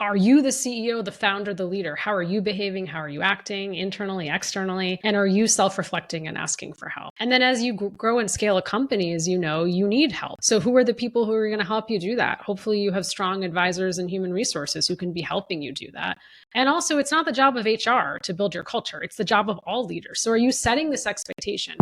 Are you the CEO, the founder, the leader? How are you behaving? How are you acting internally, externally? And are you self-reflecting and asking for help? And then as you grow and scale a company, as you know, you need help. So who are the people who are going to help you do that? Hopefully you have strong advisors and human resources who can be helping you do that. And also, it's not the job of HR to build your culture. It's the job of all leaders. So are you setting this expectation?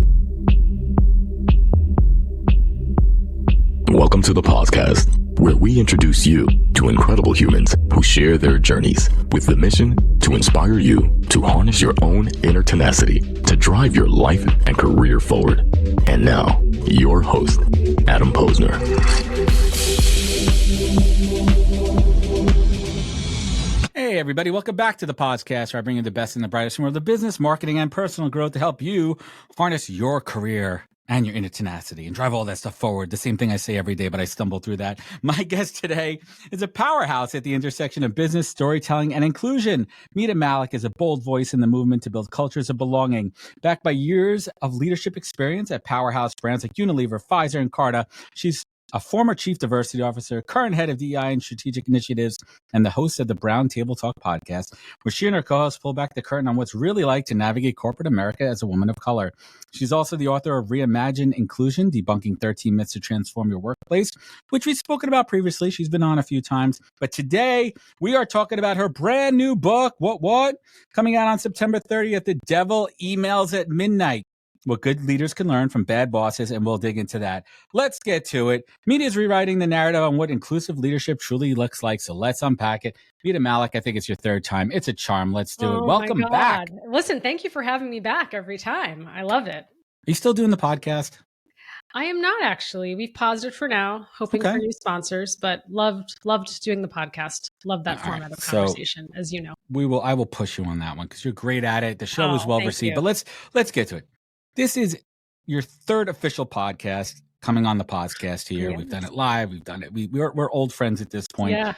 Welcome to the podcast, where we introduce you to incredible humans who share their journeys with the mission to inspire you to harness your own inner tenacity to drive your life and career forward. And now, your host, Adam Posner. Hey, everybody. Welcome back to the podcast, where I bring you the best and the brightest from the world of business, marketing, and personal growth to help you harness your career and your inner tenacity and drive all that stuff forward. The same thing I say every day, but I stumble through that. My guest today is a powerhouse at the intersection of business, storytelling, and inclusion. Mita Mallick is a bold voice in the movement to build cultures of belonging. Backed by years of leadership experience at powerhouse brands like Unilever, Pfizer, and Carta, she's a former chief diversity officer, current head of DEI and strategic initiatives, and the host of the Brown Table Talk podcast, where she and her co-hosts pull back the curtain on what's really like to navigate corporate America as a woman of color. She's also the author of Reimagine Inclusion, Debunking 13 Myths to Transform Your Workplace, which we've spoken about previously. She's been on a few times. But today, we are talking about her brand new book, What? Coming out on September 30th, The Devil Emails at Midnight. What good leaders can learn from bad bosses, and we'll dig into that. Let's get to it. Mita is rewriting the narrative on what inclusive leadership truly looks like, so let's unpack it. Mita Mallick, I think it's your third time. It's a charm. Let's do it. Welcome back. Listen, thank you for having me back every time. I love it. Are you still doing the podcast? I am not, actually. We've paused it for now, hoping for new sponsors, but loved doing the podcast. Love that format of conversation, as you know. I will push you on that one because you're great at it. The show is well received, but let's get to it. This is your third official podcast coming on the podcast here. Yes. We've done it live. We've done it. We're old friends at this point. Yeah.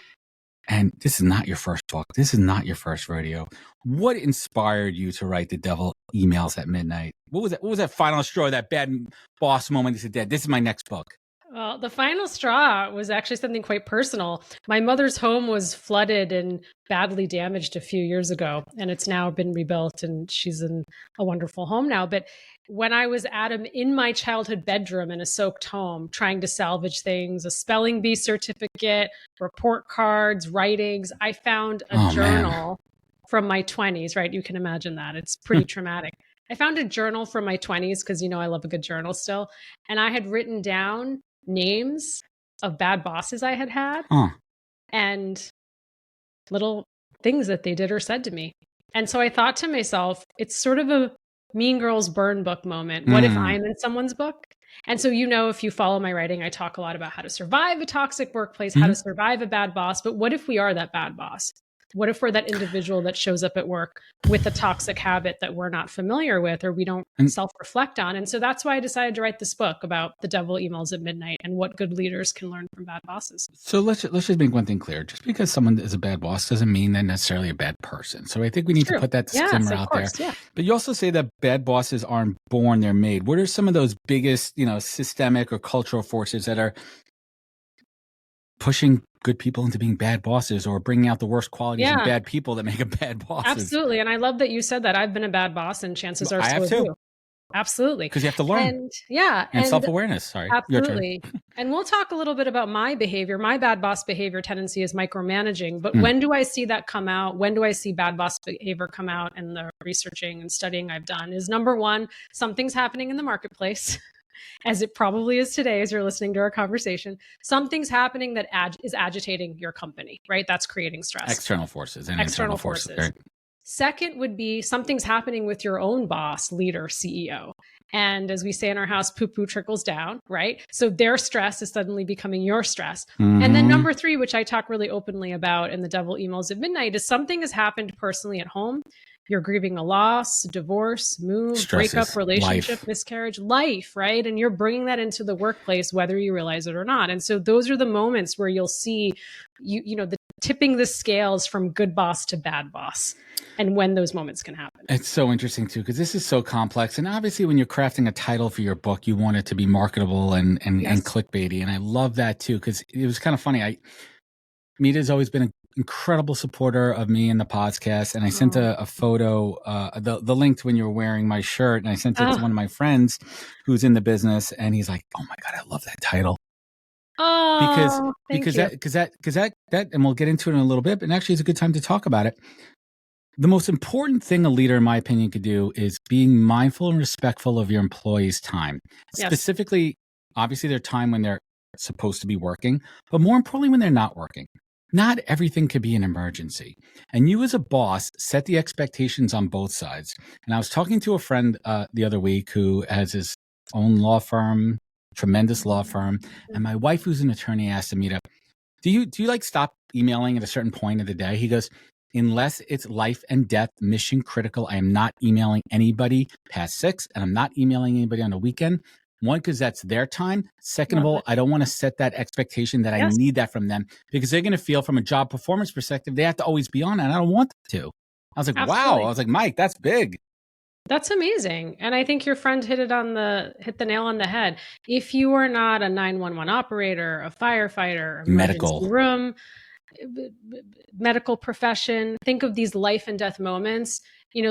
And this is not your first talk. This is not your first rodeo. What inspired you to write The Devil Emails at Midnight? What was that final straw, that bad boss moment that said, this is my next book? Well, the final straw was actually something quite personal. My mother's home was flooded and badly damaged a few years ago, and it's now been rebuilt, and she's in a wonderful home now. But when I was in my childhood bedroom in a soaked home, trying to salvage things, a spelling bee certificate, report cards, writings, I found a journal from my 20s, right? You can imagine that. It's pretty traumatic. I found a journal from my 20s because, I love a good journal still. And I had written down names of bad bosses I had and little things that they did or said to me. And so I thought to myself, it's sort of a Mean Girls burn book moment. What if I'm in someone's book? And so, if you follow my writing, I talk a lot about how to survive a toxic workplace, how to survive a bad boss. But what if we are that bad boss? What if we're that individual that shows up at work with a toxic habit that we're not familiar with or we don't self-reflect on? And so that's why I decided to write this book about the devil emails at midnight and what good leaders can learn from bad bosses. So let's just make one thing clear. Just because someone is a bad boss doesn't mean they're necessarily a bad person. So I think we need to put that disclaimer out there. Yeah. But you also say that bad bosses aren't born, they're made. What are some of those biggest, systemic or cultural forces that are pushing good people into being bad bosses or bringing out the worst qualities in bad people that make them bad bosses? Absolutely. And I love that you said that. I've been a bad boss, and chances are so too. Absolutely. Because you have to learn. And self-awareness. Sorry. Absolutely. And we'll talk a little bit about my behavior. My bad boss behavior tendency is micromanaging. But when do I see that come out? When do I see bad boss behavior come out in the researching and studying I've done? Is number one, something's happening in the marketplace. As it probably is today, as you're listening to our conversation, something's happening that is agitating your company, right? That's creating stress. External forces and internal forces. Right? Second would be something's happening with your own boss, leader, CEO. And as we say in our house, poo-poo trickles down, right? So their stress is suddenly becoming your stress. And then number three, which I talk really openly about in The Devil Emails at Midnight, is something has happened personally at home. You're grieving a loss, divorce, move, breakup, relationship, miscarriage, life, right? And you're bringing that into the workplace, whether you realize it or not. And so those are the moments where you'll see, the tipping the scales from good boss to bad boss, and when those moments can happen. It's so interesting too, because this is so complex. And obviously when you're crafting a title for your book, you want it to be marketable and clickbaity. And I love that too, because it was kind of funny. Mita's always been incredible supporter of me and the podcast. And I sent a photo, the link to when you were wearing my shirt, and I sent it to one of my friends who's in the business, and he's like, "Oh my God, I love that title." Oh, because that, and we'll get into it in a little bit, but actually it's a good time to talk about it. The most important thing a leader, in my opinion, could do is being mindful and respectful of your employees' time. Yes. Specifically, obviously, their time when they're supposed to be working, but more importantly, when they're not working. Not everything could be an emergency. And you as a boss set the expectations on both sides. And I was talking to a friend the other week who has his own law firm, tremendous law firm. And my wife, who's an attorney, asked him, do you like stop emailing at a certain point of the day? He goes, unless it's life and death, mission critical, I am not emailing anybody past 6, and I'm not emailing anybody on the weekend. One, because that's their time. Second of all, I don't want to set that expectation that I need that from them, because they're going to feel from a job performance perspective, they have to always be on, and I don't want them to. I was like, wow. I was like, Mike, that's big. That's amazing. And I think your friend hit the nail on the head. If you are not a 911 operator, a firefighter, medical room, medical profession, think of these life and death moments.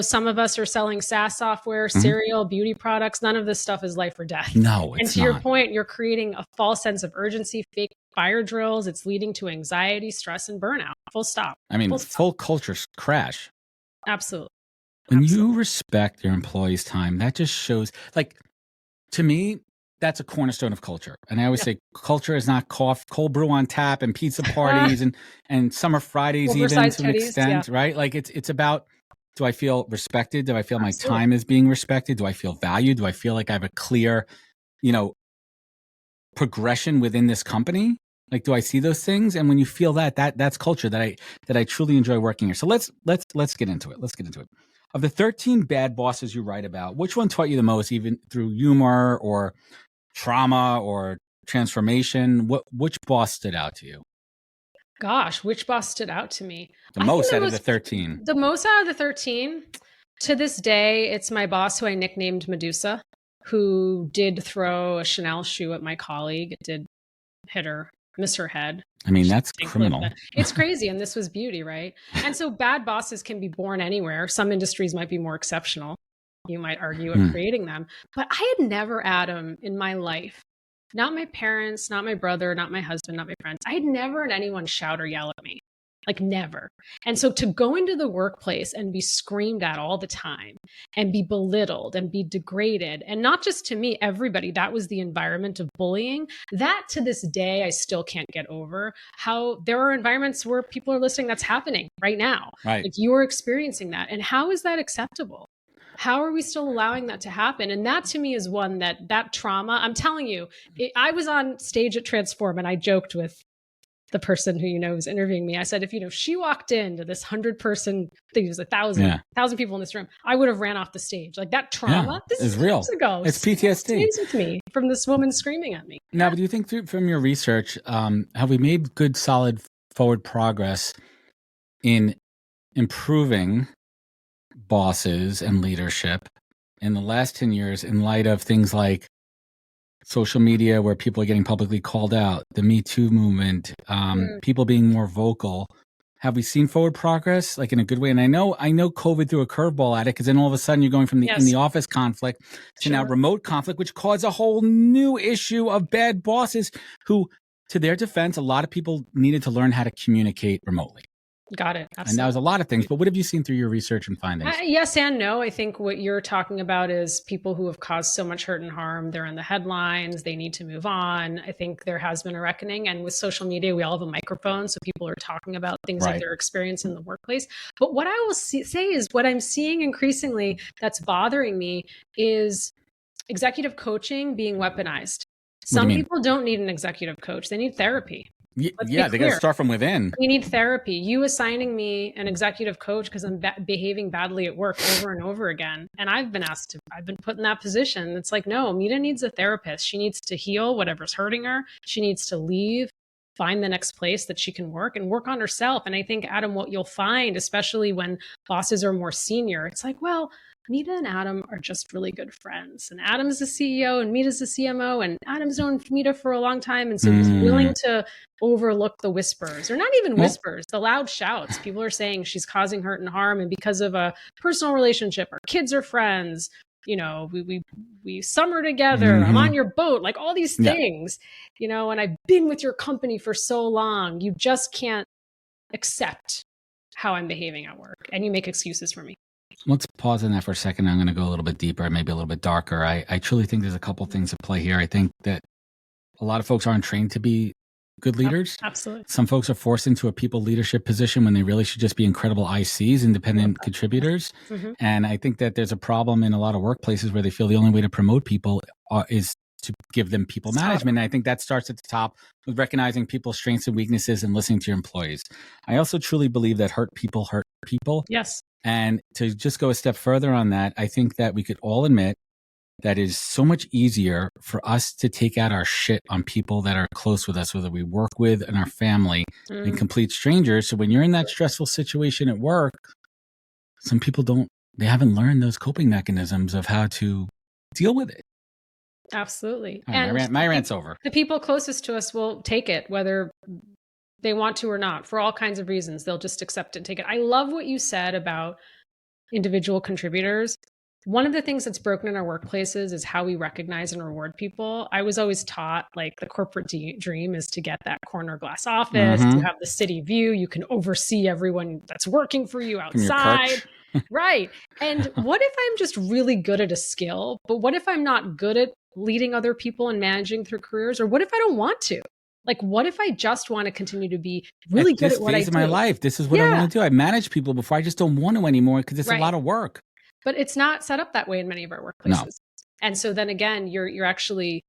Some of us are selling SaaS software, cereal, beauty products. None of this stuff is life or death. No, it's And to your point, you're creating a false sense of urgency, fake fire drills. It's leading to anxiety, stress, and burnout. Full stop. I mean, full culture crash. Absolutely. When you respect your employees' time, that just shows, to me, that's a cornerstone of culture. And I always say culture is not cold brew on tap and pizza parties and summer Fridays even to an extent, right? It's about, do I feel respected? Do I feel my time is being respected? Do I feel valued? Do I feel like I have a clear, progression within this company? Do I see those things? And when you feel that's culture that I truly enjoy working here. So let's get into it. Let's get into it. Of the 13 bad bosses you write about, which one taught you the most, even through humor or trauma or transformation? Which boss stood out to you? Gosh, which boss stood out to me? The most out of the 13. The most out of the 13. To this day, it's my boss who I nicknamed Medusa, who did throw a Chanel shoe at my colleague. It did miss her head. I mean, that's criminal. It's crazy. And this was beauty, right? And so bad bosses can be born anywhere. Some industries might be more exceptional, you might argue, at creating them. But I had never, Adam, in my life, not my parents, not my brother, not my husband, not my friends, I had never had anyone shout or yell at me. Never. And so to go into the workplace and be screamed at all the time and be belittled and be degraded, and not just to me, everybody, that was the environment of bullying. That to this day, I still can't get over how there are environments where people are listening that's happening right now. Right. You're experiencing that. And how is that acceptable? How are we still allowing that to happen? And that to me is one that trauma, I'm telling you, I was on stage at Transform and I joked with the person who, was interviewing me. I said, if she walked into this 100-person, I think it was 1,000 people in this room, I would have ran off the stage. That trauma, this is real. Ago, it's PTSD. It with me from this woman screaming at me. Now, but do you think from your research, have we made good, solid forward progress in improving bosses and leadership in the last 10 years in light of things like social media, where people are getting publicly called out, the Me Too movement, people being more vocal? Have we seen forward progress, in a good way? And I know COVID threw a curveball at it, because then all of a sudden you're going from the in the office conflict to now remote conflict, which caused a whole new issue of bad bosses who, to their defense, a lot of people needed to learn how to communicate remotely. Got it. Absolutely. And that was a lot of things. But what have you seen through your research and findings? Yes and no. I think what you're talking about is people who have caused so much hurt and harm. They're in the headlines. They need to move on. I think there has been a reckoning. And with social media, we all have a microphone. So people are talking about things that they're experiencing in the workplace. But what I will say is what I'm seeing increasingly that's bothering me is executive coaching being weaponized. Some people don't need an executive coach. They need therapy. Yeah, they got to start from within. We need therapy. You assigning me an executive coach because I'm behaving badly at work over and over again. And I've been put in that position. It's no, Mita needs a therapist. She needs to heal whatever's hurting her. She needs to leave, find the next place that she can work and work on herself. And I think, Adam, what you'll find, especially when bosses are more senior, it's well, Mita and Adam are just really good friends. And Adam's the CEO and Mita's the CMO, and Adam's known Mita for a long time. And so he's willing to overlook the whispers, or not even whispers, the loud shouts. People are saying she's causing hurt and harm. And because of a personal relationship, our kids are friends. We summer together. I'm on your boat, like all these things, and I've been with your company for so long. You just can't accept how I'm behaving at work. And you make excuses for me. Let's pause on that for a second. I'm going to go a little bit deeper, maybe a little bit darker. I truly think there's a couple things at play here. I think that a lot of folks aren't trained to be good leaders. Absolutely. Some folks are forced into a people leadership position when they really should just be incredible ICs, independent contributors. And I think that there's a problem in a lot of workplaces where they feel the only way to promote people is to give them people management. And I think that starts at the top with recognizing people's strengths and weaknesses and listening to your employees. I also truly believe that hurt people hurt people. Yes. And to just go a step further on that, I think that we could all admit that it is so much easier for us to take out our shit on people that are close with us, whether we work with and our family, and complete strangers. So when you're in that stressful situation at work, some people they haven't learned those coping mechanisms of how to deal with it. Absolutely. Right, and my rant's over. The people closest to us will take it, whether they want to or not, for all kinds of reasons. They'll just accept it and take it. I love what you said about individual contributors. One of the things that's broken in our workplaces is how we recognize and reward people. I was always taught, like, the corporate dream is to get that corner glass office, to have the city view. You can oversee everyone that's working for you outside. Right. And what if I'm just really good at a skill, but what if I'm not good at leading other people and managing their careers? Or what if I don't want to? Like, what if I just want to continue to be really good at what I do? This phase of my life, this is what I want to do. I manage people before. I just don't want to anymore because it's a lot of work. But it's not set up that way in many of our workplaces. No. And so then again, you're actually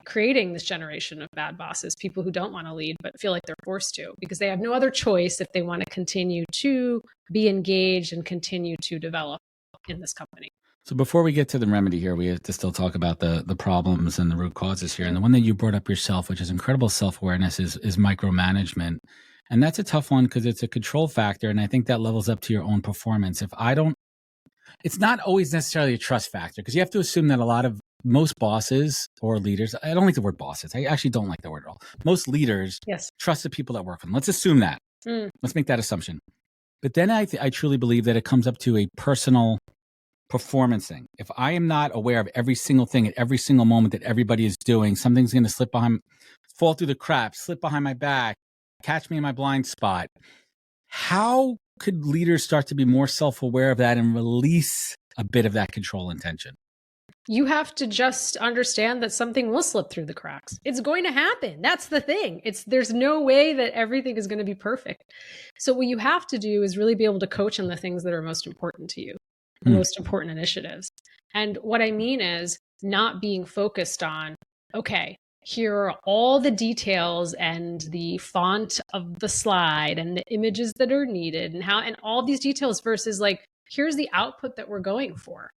creating this generation of bad bosses, people who don't want to lead, but feel like they're forced to because they have no other choice if they want to continue to be engaged and continue to develop in this company. So before we get to the remedy here, we have to still talk about the problems and the root causes here. And the one that you brought up yourself, which is incredible self-awareness, is micromanagement. And that's a tough one because it's a control factor. And I think that levels up to your own performance. It's not always necessarily a trust factor because you have to assume that most bosses or leaders, I don't like the word bosses. I actually don't like the word at all. Most leaders trust the people that work for them. Let's assume that. Let's make that assumption. But then I truly believe that it comes up to a personal performance thing. If I am not aware of every single thing at every single moment that everybody is doing, something's going to fall through the cracks, slip behind my back, catch me in my blind spot. How could leaders start to be more self-aware of that and release a bit of that control and tension? You have to just understand that something will slip through the cracks. It's going to happen. That's the thing. There's no way that everything is going to be perfect. So what you have to do is really be able to coach on the things that are most important to you, the most important initiatives. And what I mean is not being focused on, okay, here are all the details and the font of the slide and the images that are needed and all these details versus like, here's the output that we're going for.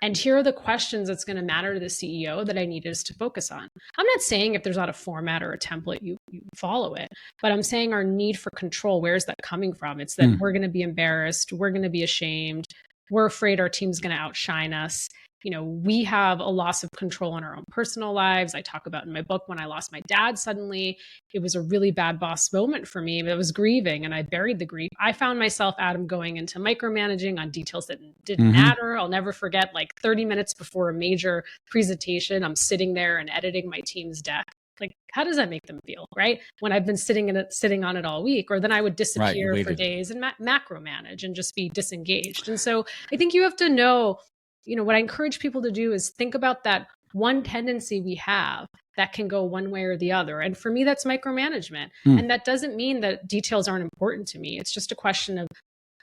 And here are the questions that's going to matter to the CEO that I need us to focus on. I'm not saying if there's not a format or a template, you follow it, but I'm saying our need for control, where's that coming from? It's that we're going to be embarrassed. We're going to be ashamed. We're afraid our team's going to outshine us. We have a loss of control in our own personal lives. I talk about in my book when I lost my dad suddenly. It was a really bad boss moment for me. I was grieving and I buried the grief. I found myself, Adam, going into micromanaging on details that didn't matter. I'll never forget, like 30 minutes before a major presentation, I'm sitting there and editing my team's deck. Like, how does that make them feel, right? When I've been sitting on it all week, or then I would disappear for days and macro manage and just be disengaged. And so I think you have to know, what I encourage people to do is think about that one tendency we have that can go one way or the other. And for me, that's micromanagement. And that doesn't mean that details aren't important to me. It's just a question of,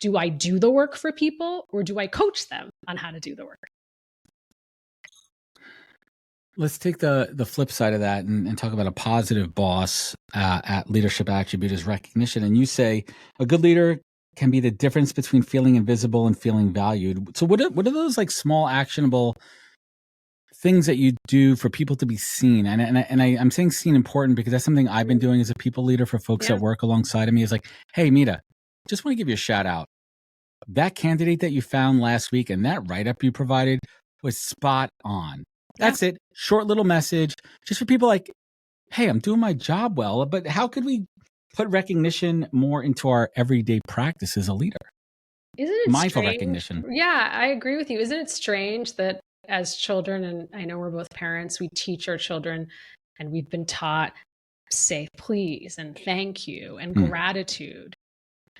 do I do the work for people or do I coach them on how to do the work? Let's take the flip side of that and talk about a positive boss at leadership attribute is recognition. And you say a good leader can be the difference between feeling invisible and feeling valued. So what are those like small actionable things that you do for people to be seen? And I'm saying seen important because that's something I've been doing as a people leader for folks that work alongside of me is like, hey, Mita, just want to give you a shout out. that candidate that you found last week and that write-up you provided was spot on. That's it. Short little message just for people like, hey, I'm doing my job well, but how could we put recognition more into our everyday practice as a leader? Isn't it mindful strange? recognition? Yeah, I agree with you. Isn't it strange that as children, and I know we're both parents, we teach our children and we've been taught say please and thank you and gratitude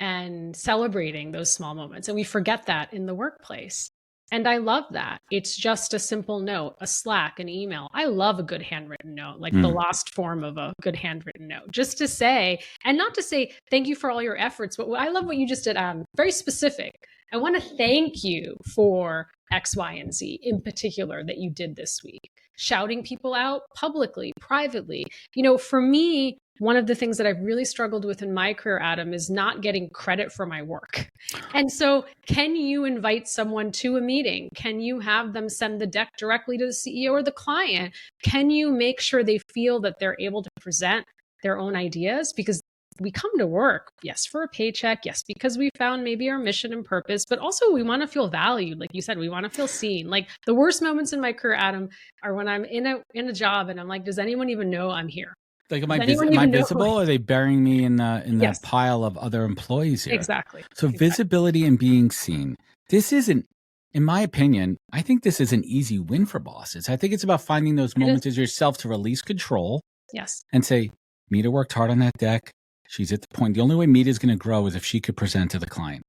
and celebrating those small moments. And we forget that in the workplace. And I love that. It's just a simple note, a Slack, an email. I love a good handwritten note, like the lost form of a good handwritten note, just to say, and not to say, thank you for all your efforts. But I love what you just did, very specific. I want to thank you for X, Y, and Z in particular that you did this week. Shouting people out publicly, privately. You know, for me, one of the things that I've really struggled with in my career, Adam, is not getting credit for my work. And so can you invite someone to a meeting? Can you have them send the deck directly to the CEO or the client? Can you make sure they feel that they're able to present their own ideas? Because we come to work, yes, for a paycheck, yes, because we found maybe our mission and purpose, but also we want to feel valued. Like you said, we want to feel seen. Like the worst moments in my career, Adam, are when I'm in a job and I'm like, does anyone even know I'm here? Like, am I visible? Or are they burying me in that pile of other employees here? Exactly. So visibility and being seen. This isn't, in my opinion, I think this is an easy win for bosses. I think it's about finding those moments as yourself to release control. Yes. And say, Mita worked hard on that deck. She's at the point. The only way Mita is going to grow is if she could present to the client.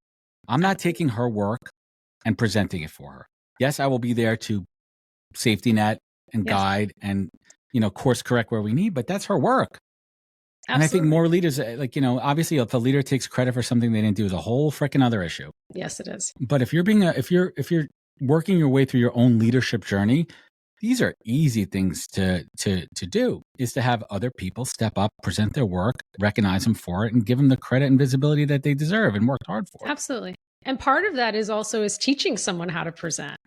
I'm not taking her work and presenting it for her. Yes, I will be there to safety net and guide and, course correct where we need, but that's her work. Absolutely. And I think more leaders, obviously if a leader takes credit for something they didn't do is a whole freaking other issue. Yes, it is. But if you're working your way through your own leadership journey, these are easy things to do, is to have other people step up, present their work, recognize them for it, and give them the credit and visibility that they deserve and worked hard for. Absolutely. And part of that is teaching someone how to present,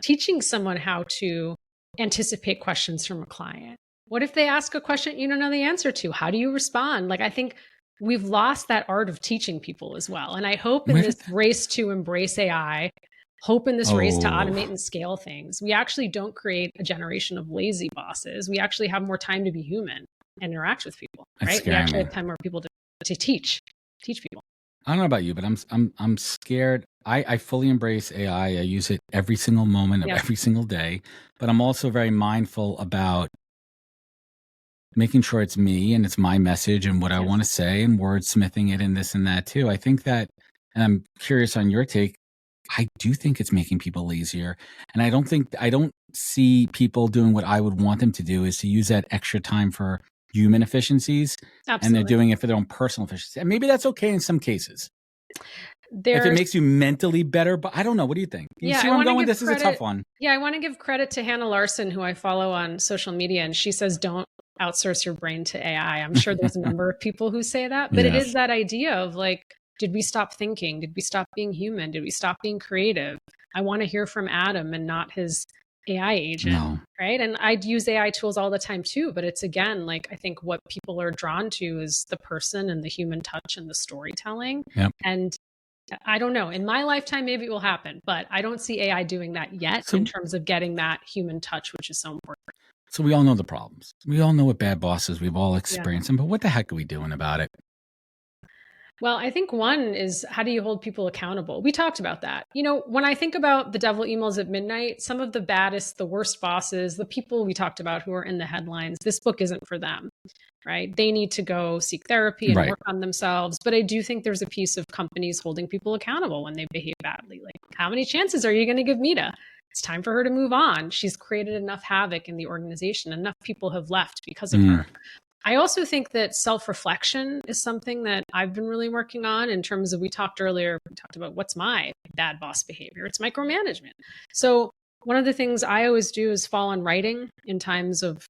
teaching someone how to anticipate questions from a client. What if they ask a question you don't know the answer to? How do you respond? Like, I think we've lost that art of teaching people as well. And I hope in this race to embrace AI, hope in this race to automate and scale things, we actually don't create a generation of lazy bosses. We actually have more time to be human and interact with people, right? We actually have time more people to teach people. I don't know about you, but I'm scared. I fully embrace AI. I use it every single moment of every single day, but I'm also very mindful about making sure it's me and it's my message and what I want to say and wordsmithing it and this and that too. I think that, and I'm curious on your take, I do think it's making people lazier. And I don't see people doing what I would want them to do, is to use that extra time for human efficiencies. Absolutely. And they're doing it for their own personal efficiency. And maybe that's okay in some cases. If it makes you mentally better, but I don't know. What do you think? You see where I'm going? This is a tough one. Yeah, I want to give credit to Hannah Larson, who I follow on social media. And she says, don't outsource your brain to AI. I'm sure there's a number of people who say that, but it is that idea of like, did we stop thinking? Did we stop being human? Did we stop being creative? I want to hear from Adam and not his AI agent, right? And I use AI tools all the time too, but it's again, like, I think what people are drawn to is the person and the human touch and the storytelling. Yep. And I don't know, in my lifetime, maybe it will happen, but I don't see AI doing that yet in terms of getting that human touch, which is so important. So we all know the problems. We all know what bad bosses, we've all experienced them, but what the heck are we doing about it? Well, I think one is, how do you hold people accountable? We talked about that. When I think about the devil emails at midnight, some of the baddest, the worst bosses, the people we talked about who are in the headlines, this book isn't for them, right? They need to go seek therapy and work on themselves. But I do think there's a piece of companies holding people accountable when they behave badly. Like, how many chances are you going to give Mita? It's time for her to move on. She's created enough havoc in the organization. Enough people have left because of her. I also think that self-reflection is something that I've been really working on in terms of, we talked about what's my bad boss behavior. It's micromanagement. So one of the things I always do is fall on writing in times of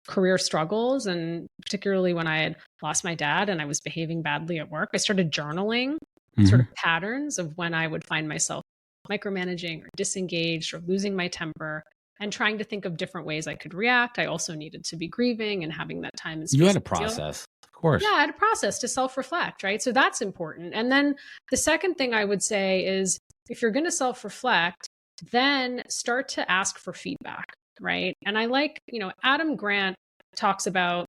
career struggles. And particularly when I had lost my dad and I was behaving badly at work, I started journaling sort of patterns of when I would find myself micromanaging or disengaged or losing my temper, and trying to think of different ways I could react. I also needed to be grieving and having that time and space. You had a process. course. Yeah, a process to self-reflect, right? So that's important. And then the second thing I would say is if you're going to self-reflect, then start to ask for feedback, right? And I like, Adam Grant talks about,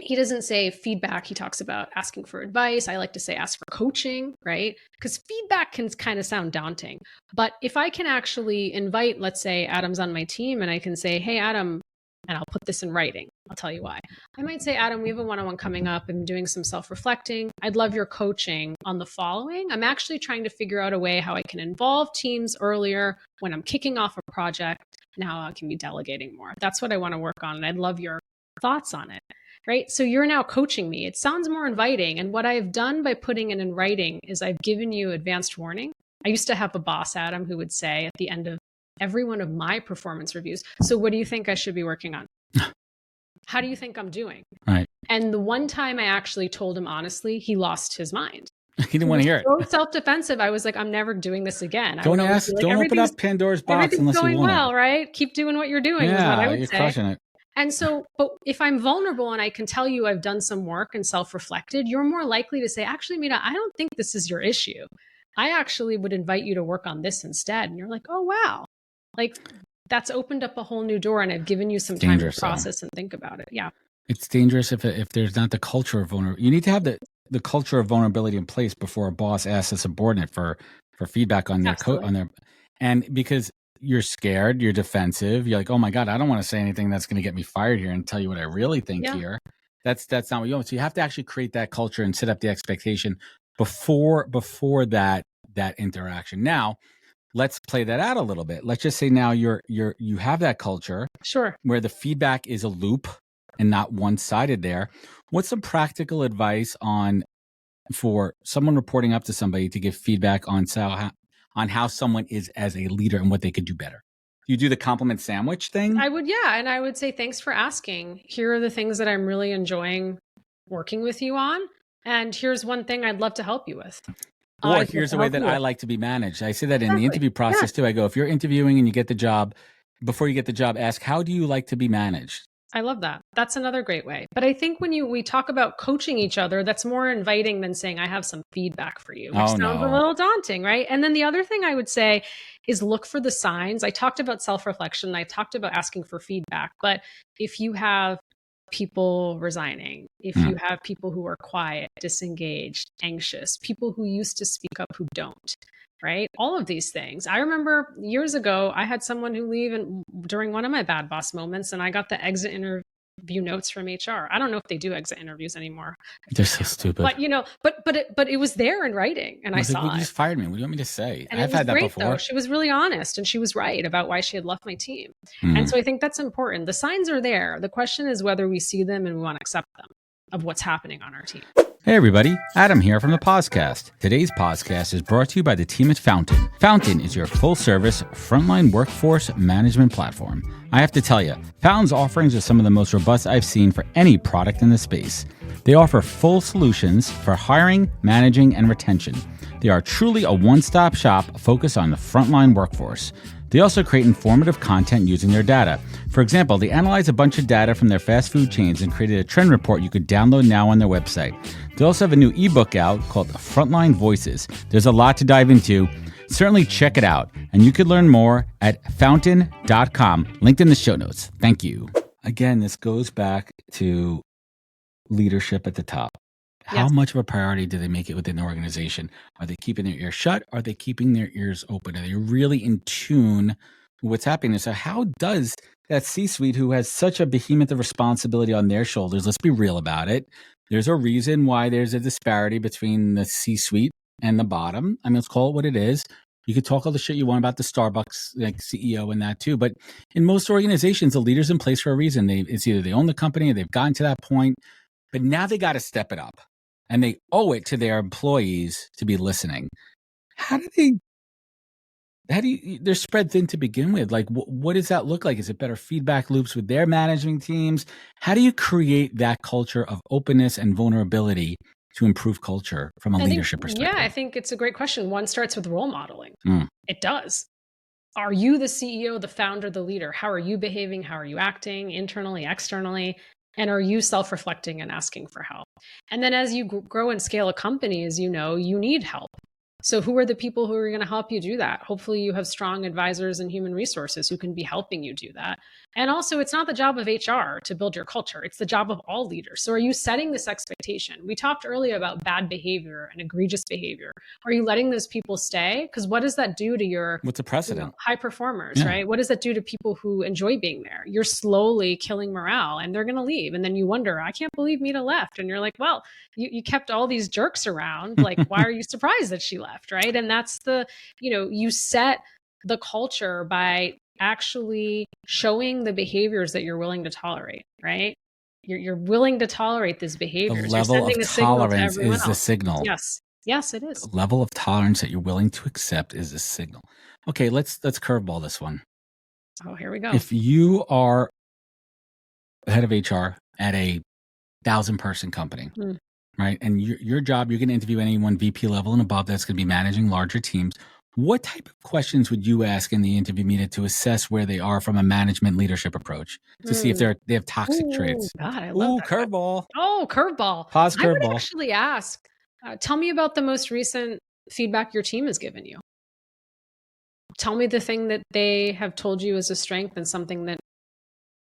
he doesn't say feedback. He talks about asking for advice. I like to say ask for coaching, right? Because feedback can kind of sound daunting. But if I can actually invite, let's say Adam's on my team and I can say, hey, Adam, and I'll put this in writing. I'll tell you why. I might say, Adam, we have a one-on-one coming up. I'm doing some self-reflecting. I'd love your coaching on the following. I'm actually trying to figure out a way how I can involve teams earlier when I'm kicking off a project. Now I can be delegating more. That's what I want to work on. And I'd love your thoughts on it. Right? So you're now coaching me. It sounds more inviting. And what I've done by putting it in writing is I've given you advanced warning. I used to have a boss, Adam, who would say at the end of every one of my performance reviews, so what do you think I should be working on? How do you think I'm doing? Right. And the one time I actually told him honestly, he lost his mind. He didn't want to hear it. So self-defensive. I was like, I'm never doing this again. Don't ask. Like, don't open up Pandora's box unless you want. Everything's going well, right? Keep doing what you're doing. Yeah, is what I would you're say. crushing it. And so, but if I'm vulnerable and I can tell you I've done some work and self-reflected, you're more likely to say, actually, Mita, I don't think this is your issue. I actually would invite you to work on this instead. And you're like, oh, wow. Like that's opened up a whole new door and I've given you some time to process and think about it. Yeah. It's dangerous if there's not the culture of vulnerability. You need to have the culture of vulnerability in place before a boss asks a subordinate for feedback on their and because you're scared, you're defensive, you're like, oh my God, I don't want to say anything that's going to get me fired here and tell you what I really think here. That's not what you want. So you have to actually create that culture and set up the expectation before that interaction. Now, let's play that out a little bit. Let's just say now you have that culture, sure, where the feedback is a loop and not one-sided there. What's some practical advice for someone reporting up to somebody to give feedback on how someone is as a leader and what they could do better? You do the compliment sandwich thing? I would, yeah. And I would say, thanks for asking. Here are the things that I'm really enjoying working with you on. And here's one thing I'd love to help you with. Or here's the way that I like to be managed. I say that in the interview process too. I go, if you're interviewing and you get the job, before you get the job, ask, how do you like to be managed? I love that. That's another great way. But I think when we talk about coaching each other, that's more inviting than saying, I have some feedback for you, which sounds a little daunting, right? And then the other thing I would say is look for the signs. I talked about self-reflection. I talked about asking for feedback. But if you have people resigning, if you have people who are quiet, disengaged, anxious, people who used to speak up who don't, right? All of these things. I remember years ago, I had someone who leave during one of my bad boss moments, and I got the exit interview notes from HR. I don't know if they do exit interviews anymore. They're so stupid. But it was there in writing, and I saw like, it. You just fired me. What do you want me to say? And I've had that before. Though. She was really honest, and she was right about why she had left my team. And so I think that's important. The signs are there. The question is whether we see them and we want to accept them of what's happening on our team. Hey everybody, Adam here from the Poscast. Today's podcast is brought to you by the team at Fountain. Fountain is your full-service frontline workforce management platform. I have to tell you, Fountain's offerings are some of the most robust I've seen for any product in the space. They offer full solutions for hiring, managing, and retention. They are truly a one-stop shop focused on the frontline workforce. They also create informative content using their data. For example, they analyze a bunch of data from their fast food chains and created a trend report you could download now on their website. They also have a new ebook out called Frontline Voices. There's a lot to dive into. Certainly check it out. And you could learn more at fountain.com, linked in the show notes. Thank you. Again, this goes back to leadership at the top. How much of a priority do they make it within the organization? Are they keeping their ears shut? Are they keeping their ears open? Are they really in tune with what's happening? So how does that C-suite, who has such a behemoth of responsibility on their shoulders, let's be real about it, there's a reason why there's a disparity between the C-suite and the bottom. I mean, let's call it what it is. You could talk all the shit you want about the Starbucks CEO and that too. But in most organizations, the leader's in place for a reason. It's either they own the company or they've gotten to that point. But now they got to step it up. And they owe it to their employees to be listening. They're spread thin to begin with. Like, what does that look like? Is it better feedback loops with their managing teams? How do you create that culture of openness and vulnerability to improve culture from a leadership perspective? Yeah, I think it's a great question. One starts with role modeling. It does. Are you the CEO, the founder, the leader? How are you behaving? How are you acting internally, externally? And are you self-reflecting and asking for help? And then as you grow and scale a company, as you know, you need help. So who are the people who are going to help you do that? Hopefully you have strong advisors and human resources who can be helping you do that. And also, it's not the job of HR to build your culture. It's the job of all leaders. So are you setting this expectation? We talked earlier about bad behavior and egregious behavior. Are you letting those people stay? Because what does that do to your What's the precedent? High performers, right? What does that do to people who enjoy being there? You're slowly killing morale and they're going to leave. And then you wonder, I can't believe Mita left. And you're like, well, you kept all these jerks around. Like, why are you surprised that she left, right? And that's you set the culture by actually showing the behaviors that you're willing to tolerate, right? You're willing to tolerate these behaviors. The level of tolerance is the signal. Yes, it is. The level of tolerance that you're willing to accept is the signal. Okay, let's curveball this one. Oh, here we go. If you are head of HR at a 1,000-person company, right? And your job, you're going to interview anyone VP level and above that's going to be managing larger teams. What type of questions would you ask in the interview, Mita, to assess where they are from a management leadership approach to see if they have toxic traits? God, I love that. Curveball. Oh, curveball. Pause curveball. I would actually ask, tell me about the most recent feedback your team has given you. Tell me the thing that they have told you is a strength and something that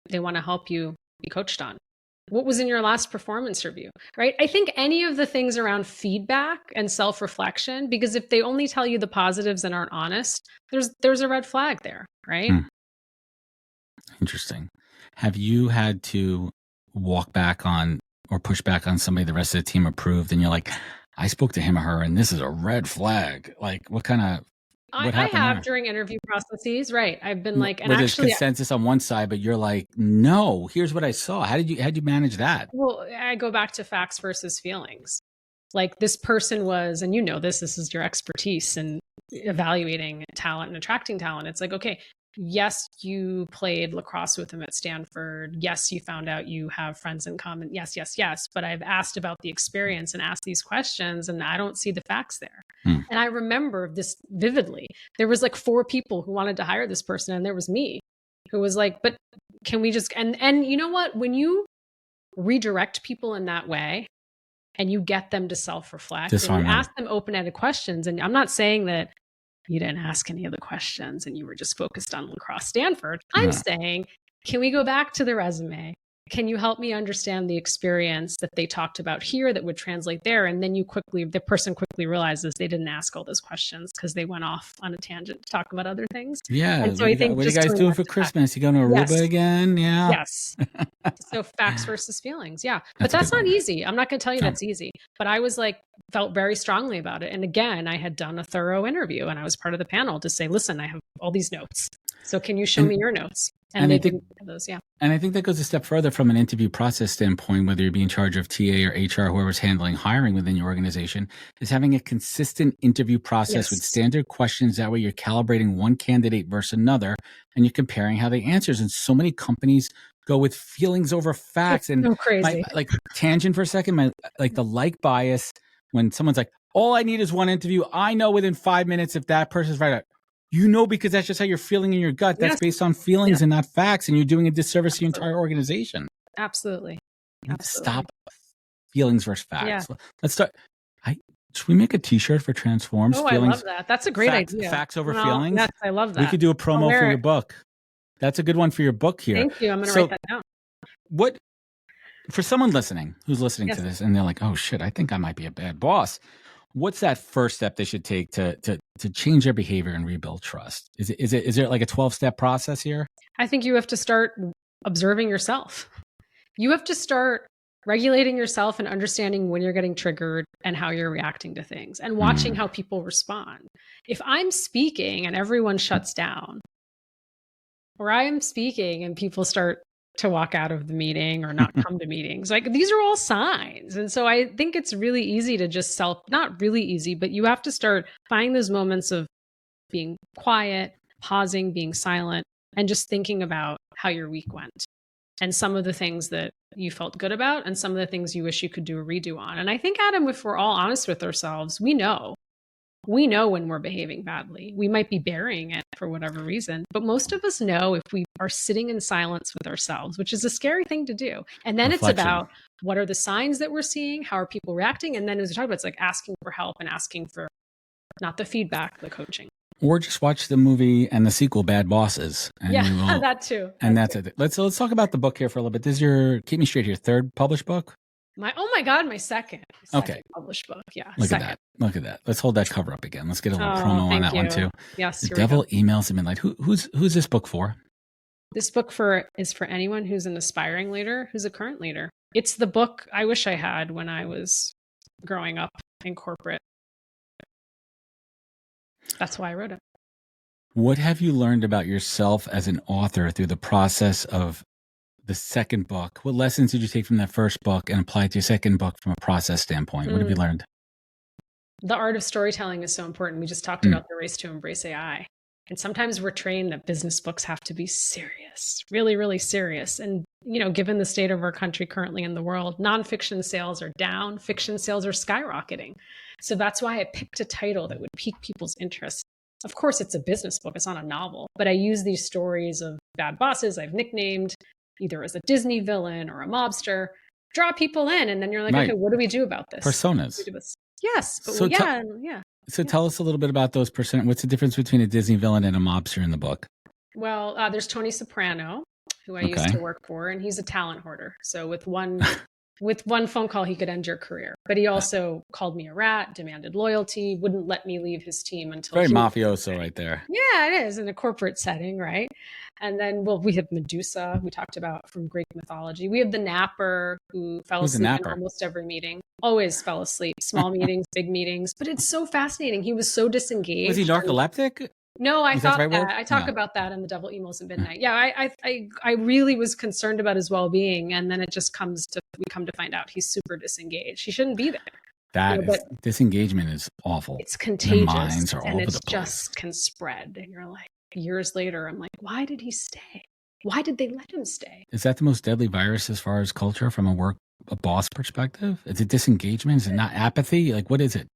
they want to help you be coached on. What was in your last performance review, right? I think any of the things around feedback and self-reflection, because if they only tell you the positives and aren't honest, there's a red flag there, right? Interesting. Have you had to walk back on or push back on somebody the rest of the team approved and you're like, I spoke to him or her and this is a red flag? Like what kind of... I have during interview processes, right? I've been like, and where actually, there's consensus on one side, but you're like, no, here's what I saw. How'd you manage that? Well, I go back to facts versus feelings. Like this person was, and this is your expertise in evaluating talent and attracting talent. It's like, okay, yes, you played lacrosse with him at Stanford. Yes, you found out you have friends in common. Yes. But I've asked about the experience and asked these questions and I don't see the facts there. And I remember this vividly. There was like 4 people who wanted to hire this person. And there was me who was like, but can we just, and you know what, when you redirect people in that way and you get them to self-reflect and you ask them open-ended questions. And I'm not saying that you didn't ask any of the questions and you were just focused on lacrosse Stanford. I'm saying, can we go back to the resume? Can you help me understand the experience that they talked about here that would translate there? And then the person quickly realizes they didn't ask all those questions because they went off on a tangent to talk about other things. Yeah. And so I think what are you guys doing for Christmas? You going to Aruba again? Yeah. Yes. So facts versus feelings. Yeah. But that's not easy. I'm not going to tell you that's easy. But I was like, felt very strongly about it. And again, I had done a thorough interview and I was part of the panel to say, listen, I have all these notes. So can you show me your notes? And I think those, And I think that goes a step further from an interview process standpoint, whether you're being in charge of TA or HR, whoever's handling hiring within your organization, is having a consistent interview process with standard questions. That way you're calibrating one candidate versus another and you're comparing how they answers. And so many companies go with feelings over facts. And so crazy. Like tangent for a second, the like bias, when someone's like, all I need is one interview. I know within 5 minutes if that person's right. Because that's just how you're feeling in your gut. That's based on feelings and not facts. And you're doing a disservice to your entire organization. Absolutely. Stop feelings versus facts. Yeah. Let's start. Should we make a t-shirt for Transforms? Oh, feelings, I love that. That's a great idea. Facts over feelings. I love that. We could do a promo for your book. That's a good one for your book here. Thank you. I'm going to write that down. For someone who's listening to this and they're like, oh shit, I think I might be a bad boss. What's that first step they should take to change their behavior and rebuild trust? Is there like a 12-step process here? I think you have to start observing yourself. You have to start regulating yourself and understanding when you're getting triggered and how you're reacting to things and watching how people respond. If I'm speaking and everyone shuts down, or I'm speaking and people start to walk out of the meeting or not come to meetings. Like these are all signs. And so I think it's really easy to just not really easy, but you have to start finding those moments of being quiet, pausing, being silent, and just thinking about how your week went and some of the things that you felt good about and some of the things you wish you could do a redo on. And I think, Adam, if we're all honest with ourselves, we know We know when we're behaving badly. We might be burying it for whatever reason, but most of us know if we are sitting in silence with ourselves, which is a scary thing to do. And then Reflection. It's about what are the signs that we're seeing? How are people reacting? And then as we talk about, it's like asking for help and asking for not the feedback, the coaching. Or just watch the movie and the sequel, Bad Bosses. And that too. And that's it. Let's talk about the book here for a little bit. This is your, keep me straight here, third published book? My second published book. Yeah. Look at that. Let's hold that cover up again. Let's get a little promo on that one too. Yes. The Devil Emails at Midnight. Who's this book for? This book is for anyone who's an aspiring leader, who's a current leader. It's the book I wish I had when I was growing up in corporate. That's why I wrote it. What have you learned about yourself as an author through the process of the second book? What lessons did you take from that first book and apply it to your second book from a process standpoint? What have you learned? The art of storytelling is so important. We just talked about the race to embrace AI. And sometimes we're trained that business books have to be serious, really, really serious. And, given the state of our country currently in the world, nonfiction sales are down, fiction sales are skyrocketing. So that's why I picked a title that would pique people's interest. Of course, it's a business book. It's not a novel. But I use these stories of bad bosses I've nicknamed either as a Disney villain or a mobster, draw people in. And then you're like, okay, what do we do about this? Personas. Yes. But So tell us a little bit about those personas. What's the difference between a Disney villain and a mobster in the book? Well, there's Tony Soprano, who I used to work for, and he's a talent hoarder. So with one phone call, he could end your career. But he also called me a rat, demanded loyalty, wouldn't let me leave his team until very mafioso right there. Yeah, it is in a corporate setting, right? And then, we have Medusa, we talked about from Greek mythology. We have the napper who fell asleep in almost every meeting, always fell asleep, small meetings, big meetings. But it's so fascinating. He was so disengaged. Was he narcoleptic? No, I thought that. I talk about that in The Devil Emails at Midnight. Yeah, I really was concerned about his well-being. And then we come to find out he's super disengaged. He shouldn't be there. Disengagement is awful. It's contagious. The minds are all over the place. Just can spread. And you're like, years later, I'm like, why did he stay? Why did they let him stay? Is that the most deadly virus as far as culture from a boss perspective? Is it disengagement? Is it not apathy? Like, what is it?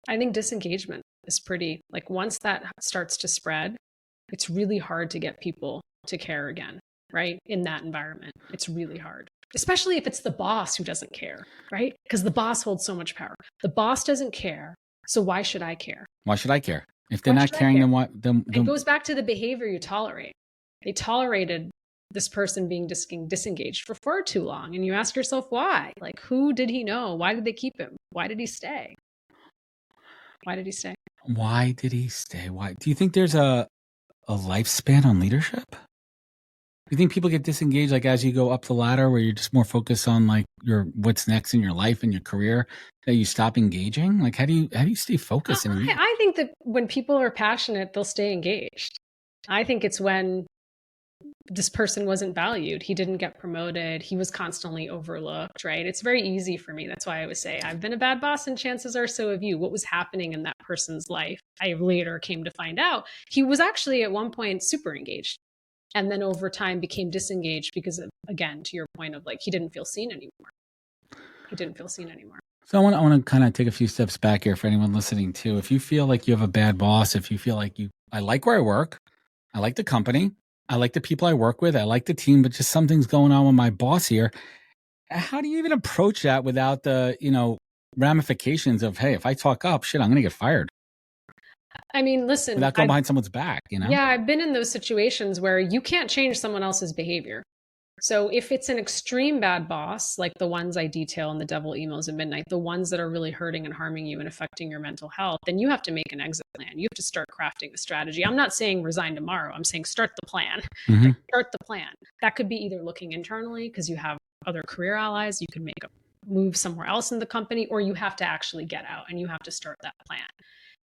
I think disengagement is pretty, once that starts to spread, it's really hard to get people to care again, right? In that environment, it's really hard, especially if it's the boss who doesn't care, right? Because the boss holds so much power. The boss doesn't care. So why should I care? Why should I care? If they're not caring, then it goes back to the behavior you tolerate. They tolerated this person being disengaged for far too long. And you ask yourself, why? Who did he know? Why did they keep him? Why did he stay? Why did he stay? Why did he stay? Why? Do you think there's a lifespan on leadership? Do you think people get disengaged as you go up the ladder where you're just more focused on your what's next in your life and your career, that you stop engaging? How do you stay focused? I think that when people are passionate, they'll stay engaged. I think it's when this person wasn't valued. He didn't get promoted. He was constantly overlooked, right? It's very easy for me. That's why I always say, I've been a bad boss and chances are so have you. What was happening in that person's life? I later came to find out he was actually at one point super engaged. And then over time became disengaged because, again, to your point of he didn't feel seen anymore. So I want to kind of take a few steps back here for anyone listening too. If you feel like you have a bad boss, if you feel like I like where I work, I like the company, I like the people I work with, I like the team, but just something's going on with my boss here. How do you even approach that without the, ramifications of, hey, if I talk up, shit, I'm going to get fired? I mean, listen. Without going behind someone's back, Yeah, I've been in those situations where you can't change someone else's behavior. So if it's an extreme bad boss, like the ones I detail in The Devil Emails at Midnight, the ones that are really hurting and harming you and affecting your mental health, then you have to make an exit plan. You have to start crafting a strategy. I'm not saying resign tomorrow. I'm saying start the plan. Mm-hmm. Start the plan. That could be either looking internally because you have other career allies. You can make a move somewhere else in the company, or you have to actually get out and you have to start that plan.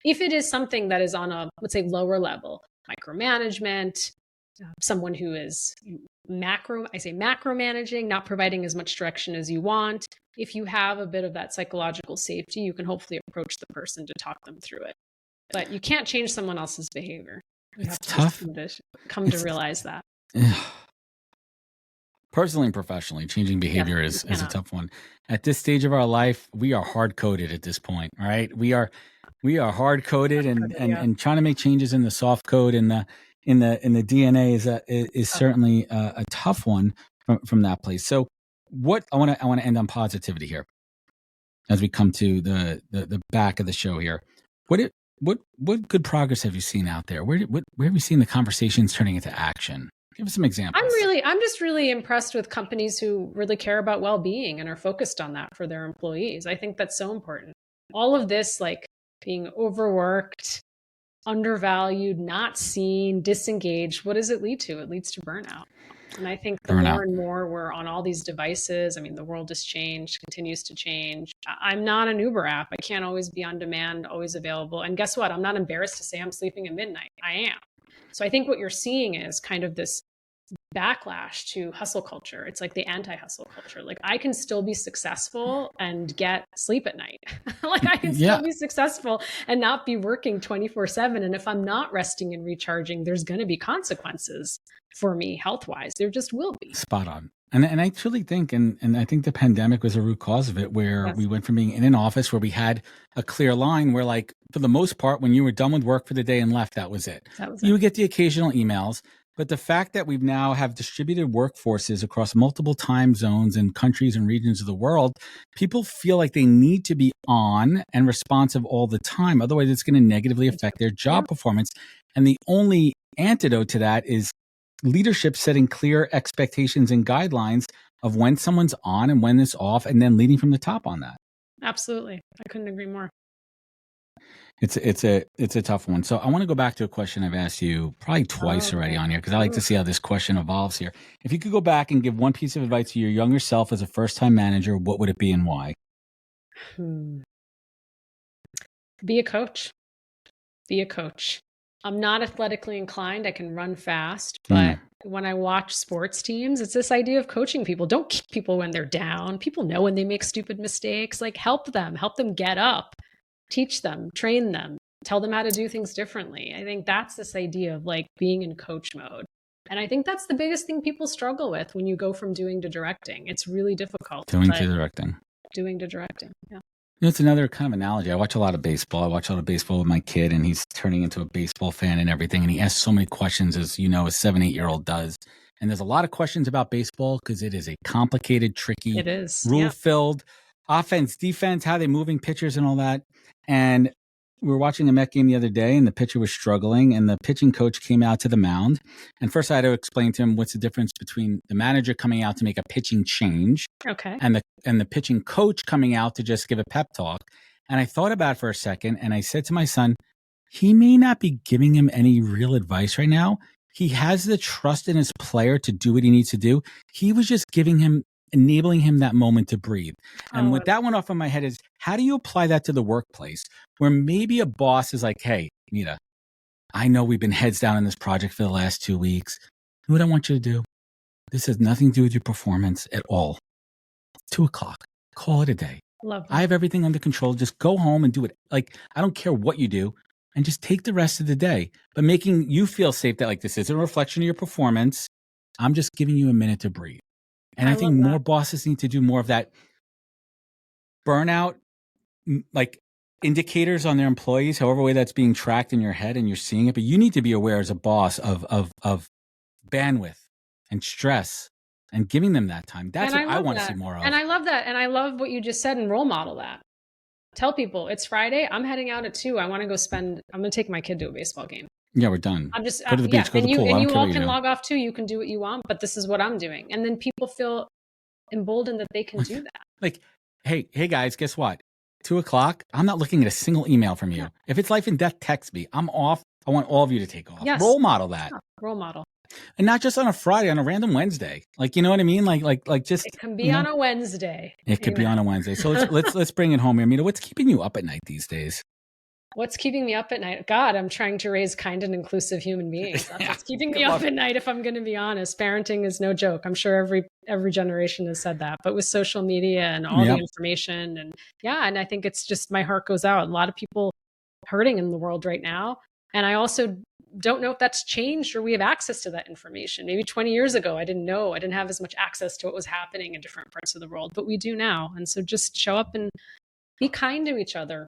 If it is something that is on a, let's say, lower level, micromanagement, someone who is macromanaging, not providing as much direction as you want. If you have a bit of that psychological safety, you can hopefully approach the person to talk them through it. But you can't change someone else's behavior. You have to tough. Come to realize that. Personally and professionally, changing behavior is a tough one. At this stage of our life, we are hard-coded at this point, all right? We We are hard coded and Yeah. trying to make changes in the soft code and the DNA is certainly a tough one from that place. So what I want to end on positivity here as we come to the back of the show here. What good progress have you seen out there? Where have you seen the conversations turning into action? Give us some examples. I'm just really impressed with companies who really care about well-being and are focused on that for their employees. I think that's so important. All of this, like being overworked, undervalued, not seen, disengaged, what does it lead to? It leads to burnout. And I think the more and more we're on all these devices, I mean, the world has changed, continues to change. I'm not an Uber app. I can't always be on demand, always available. And guess what? I'm not embarrassed to say I'm sleeping at midnight. I am. So I think what you're seeing is kind of this backlash to hustle culture. It's like the anti-hustle culture. Like I can still be successful and get sleep at night. Like I can still be successful and not be working 24/7. And if I'm not resting and recharging, there's going to be consequences for me health-wise. There just will be. Spot on. And I truly think, and I think the pandemic was a root cause of it, where we went from being in an office where we had a clear line where, like, for the most part, when you were done with work for the day and left, that was it. You would get the occasional emails. But the fact that we've now have distributed workforces across multiple time zones and countries and regions of the world, people feel like they need to be on and responsive all the time. Otherwise, it's going to negatively affect their job performance. And the only antidote to that is leadership setting clear expectations and guidelines of when someone's on and when it's off, and then leading from the top on that. Absolutely. I couldn't agree more. It's a tough one. So I want to go back to a question I've asked you probably twice already on here, because I like to see how this question evolves here. If you could go back and give one piece of advice to your younger self as a first-time manager, what would it be and why? Be a coach. Be a coach. I'm not athletically inclined. I can run fast, but when I watch sports teams, it's this idea of coaching people. Don't kick people when they're down. People know when they make stupid mistakes. Like help them get up. Teach them, train them, tell them how to do things differently. I think that's this idea of like being in coach mode. And I think that's the biggest thing people struggle with when you go from doing to directing. It's really difficult. Doing to directing. Yeah. It's another kind of analogy. I watch a lot of baseball. I watch a lot of baseball with my kid, and he's turning into a baseball fan and everything. And he asks so many questions, as you know, a 7-8-year-old does. And there's a lot of questions about baseball because it is a complicated, tricky, rule-filled offense, defense, how they're moving pitchers and all that. And we were watching a Met game the other day, and the pitcher was struggling, and the pitching coach came out to the mound. And first I had to explain to him what's the difference between the manager coming out to make a pitching change and the pitching coach coming out to just give a pep talk. And I thought about it for a second, and I said to my son, he may not be giving him any real advice right now. He has the trust in his player to do what he needs to do. He was just enabling him that moment to breathe. And what that went off in my head is, how do you apply that to the workplace where maybe a boss is like, hey, Mita, I know we've been heads down in this project for the last 2 weeks. You know what I want you to do? This has nothing to do with your performance at all. 2:00, call it a day. I have everything under control. Just go home and do it. Like, I don't care what you do, and just take the rest of the day. But making you feel safe that, like, this isn't a reflection of your performance. I'm just giving you a minute to breathe. And I think more bosses need to do more of that. Burnout, like indicators on their employees, however way that's being tracked in your head and you're seeing it. But you need to be aware as a boss of bandwidth and stress and giving them that time. That's what I want to see more of. And I love that. And I love what you just said, and role model that. Tell people it's Friday. I'm heading out at 2. I'm going to take my kid to a baseball game. Yeah, we're done. I'm just go to the beach, go to the pool. And you all can log off too. You can do what you want, but this is what I'm doing. And then people feel emboldened that they can do that. Like, hey guys, guess what? 2:00. I'm not looking at a single email from you. If it's life and death, text me. I'm off. I want all of you to take off. Yes. Role model that. Role model. And not just on a Friday, on a random Wednesday. Like, you know what I mean? Like just. It can be on a Wednesday. It could be on a Wednesday. So let's bring it home here. Mita, what's keeping you up at night these days? What's keeping me up at night? God, I'm trying to raise kind and inclusive human beings. That's what's keeping me up at night, if I'm going to be honest. Parenting is no joke. I'm sure every generation has said that. But with social media and all the information and I think it's just, my heart goes out. A lot of people hurting in the world right now. And I also don't know if that's changed or we have access to that information. Maybe 20 years ago, I didn't have as much access to what was happening in different parts of the world, but we do now. And so just show up and be kind to each other.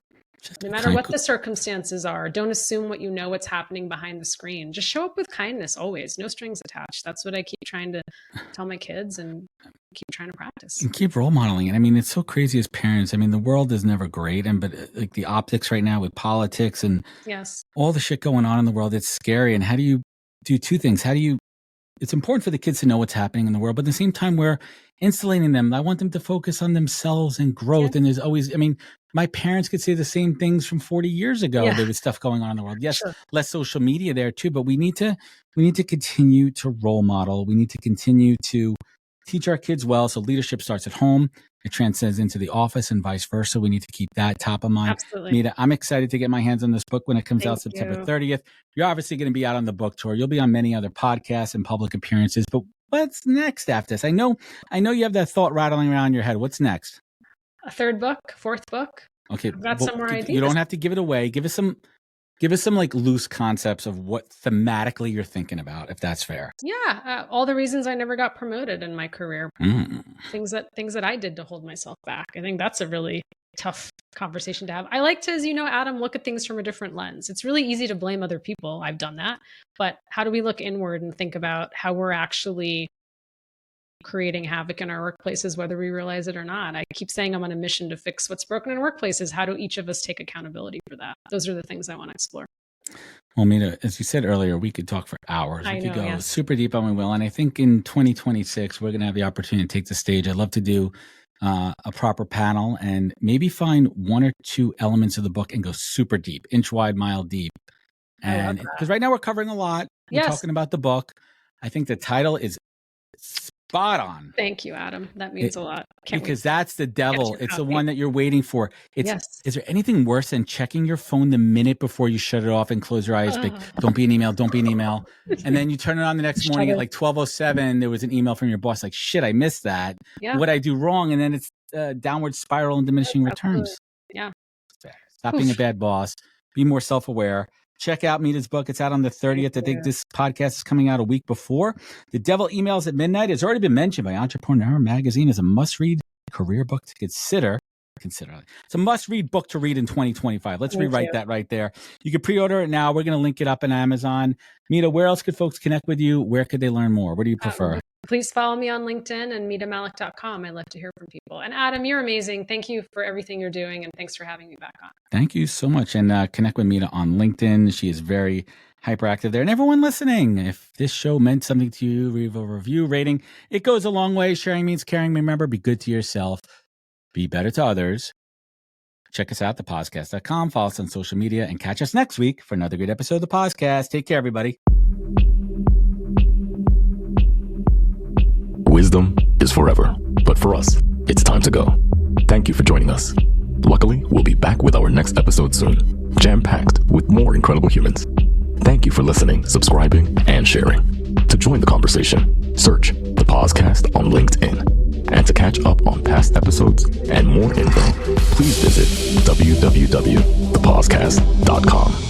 No matter what the circumstances are, don't assume what you know what's happening behind the screen. Just show up with kindness always, no strings attached. That's what I keep trying to tell my kids and keep trying to practice. And keep role modeling. And I mean, it's so crazy as parents. I mean, the world is never great. But like the optics right now with politics and all the shit going on in the world, it's scary. And how do you do two things? It's important for the kids to know what's happening in the world, but at the same time, we're insulating them. I want them to focus on themselves and growth. And there's always, my parents could say the same things from 40 years ago. There was stuff going on in the world. Yes, less social media there too, but we need to continue to role model. We need to continue to teach our kids well. So leadership starts at home. It transcends into the office and vice versa. We need to keep that top of mind. Absolutely. Mita, I'm excited to get my hands on this book when it comes out September 30th. You're obviously going to be out on the book tour. You'll be on many other podcasts and public appearances. But what's next after this? I know you have that thought rattling around in your head. What's next? A third book, fourth book. Okay. I've got some more ideas. You don't have to give it away. Give us some like loose concepts of what thematically you're thinking about, if that's fair. Yeah. All the reasons I never got promoted in my career. Things that I did to hold myself back. I think that's a really tough conversation to have. I like to, as you know, Adam, look at things from a different lens. It's really easy to blame other people. I've done that. But how do we look inward and think about how we're actually creating havoc in our workplaces, whether we realize it or not? I keep saying I'm on a mission to fix what's broken in workplaces. How do each of us take accountability for that? Those are the things I want to explore. Well, Mita, as you said earlier, we could talk for hours. We could go super deep on we will. And I think in 2026, we're going to have the opportunity to take the stage. I'd love to do a proper panel and maybe find one or two elements of the book and go super deep, inch wide, mile deep. And because right now we're covering a lot. We're talking about the book. I think the title is spot on. Thank you, Adam. That means a lot. Because that's the devil. It's the one that you're waiting for. Is there anything worse than checking your phone the minute before you shut it off and close your eyes? Like, don't be an email. And then you turn it on the next morning at like 12:07. There was an email from your boss. Like, shit, I missed that. What I do wrong? And then it's downward spiral and diminishing returns. Yeah. Stop being a bad boss. Be more self-aware. Check out Mita's book. It's out on the 30th. I think this podcast is coming out a week before. The Devil Emails at Midnight has already been mentioned by Entrepreneur Magazine as a must-read career book to consider. It's a must-read book to read in 2025. Let's rewrite that right there. You can pre-order it now. We're going to link it up on Amazon. Mita, where else could folks connect with you? Where could they learn more? What do you prefer? Please follow me on LinkedIn and mitamallick.com. I love to hear from people. And Adam, you're amazing. Thank you for everything you're doing. And thanks for having me back on. Thank you so much. And connect with Mita on LinkedIn. She is very hyperactive there. And everyone listening, if this show meant something to you, leave a review, rating. It goes a long way. Sharing means caring. Remember, be good to yourself. Be better to others. Check us out, thepodcast.com. Follow us on social media and catch us next week for another great episode of the podcast. Take care, everybody. Wisdom is forever, but for us, it's time to go. Thank you for joining us. Luckily, we'll be back with our next episode soon, jam-packed with more incredible humans. Thank you for listening, subscribing, and sharing. To join the conversation, search the podcast on LinkedIn. And to catch up on past episodes and more info, please visit www.thepodcast.com.